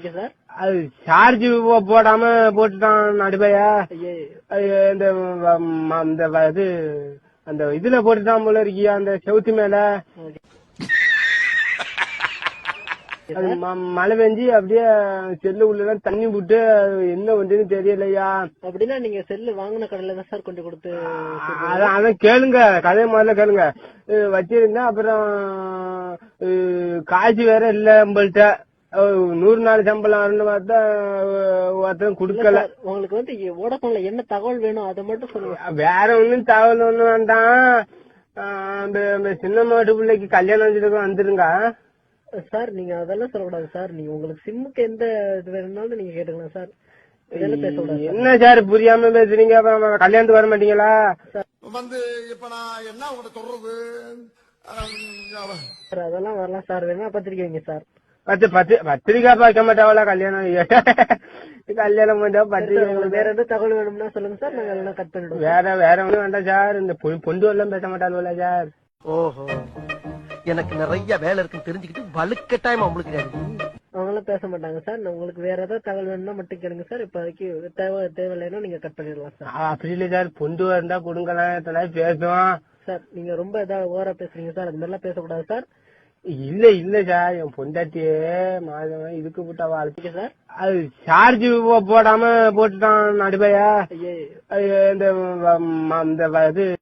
Okay sir. அது charge போடாம போட்டுட்டான் நடுபையா. இந்த இது அந்த இதுல போட்டுட்டான் போல இருக்கியா அந்த செவுத்து மேல. அது மழை பெஞ்சு அப்படியே செல்லு உள்ளதான் தண்ணி விட்டு என்ன பண்றதுன்னு தெரியலையா. அப்படின்னா நீங்க செல்லு வாங்கின கடையில தான் சார் கொண்டு கொடுத்து. அதான் கேளுங்க, கதையை முதல்ல கேளுங்க. வச்சிருந்தா அப்புறம் காசு வேற இல்ல நம்மள்ட்ட. 100 நாள் சம்பளம் வரணும் பார்த்தா ஒருத்தரும் குடுக்கல. உங்களுக்கு வந்து வோடஃபோன்ல என்ன தகவல் வேணும் அதை மட்டும் சொல்லுங்க. வேற ஒண்ணும் தகவல் ஒண்ணும் வேண்டாம். சின்ன மாட்டு பிள்ளைக்கு கல்யாணம் வச்சிருக்க வந்துருங்க சார். நீங்க அதெல்லாம் சொல்லக்கூடாது சார். நீங்க உங்களுக்கு சிம்முக்கு எந்த இது வேணும்னாலும் நீங்க கேட்டுக்கலாம் சார். இதெல்லாம் பேசக்கூடாது. என்ன சார் புரியாம பேசுறீங்க? கல்யாணத்துக்கு வர மாட்டீங்களா? வந்து இப்ப நான் என்ன உங்கள்ட்ட சொல்றது? அதெல்லாம் வரலாம் சார். வேணா பத்திரிக்கை வைங்க சார். பத்திரிக்கா பார்க்க மாட்டாவளா கல்யாணம்? கல்யாணம் பண்ணா பத்திரிக்கை. வேற எந்த தகவல் வேணும்னா சொல்லுங்க சார். நாங்க எல்லாம் கட் பண்ணிடுவோம். வேற ஒண்ணும் வேண்டாம் சார். இந்த பொண்டு எல்லாம் பேச மாட்டாளுவல சார். ஓஹோ, எனக்கு நிறைய வேலை இருக்குன்னு தெரிஞ்சுக்கிட்டு வலுக்கட்டாயமா உங்களுக்கு அவங்களாம் பேச மாட்டாங்க சார். உங்களுக்கு வேற ஏதாவது தகவல் வேணும்னா மட்டும் கேளுங்க சார். இப்போதைக்கு தேவையில்லைன்னா நீங்க கட் பண்ணிடலாம் சார். அப்படி இல்ல சார், பொண்டு இருந்தா கொடுங்கலாம் பேசுவோம் சார். நீங்க ரொம்ப ஏதாவது ஓவரா பேசுறீங்க சார். அது மாதிரிலாம் பேசக்கூடாது சார். இல்ல சார், என் பொண்டாட்டியே மாதம் இதுக்கு போட்டாவா அழைச்சிக்க சார். அது சார்ஜ் போடாம போட்டுட்டான் நடுபையா. இந்த இது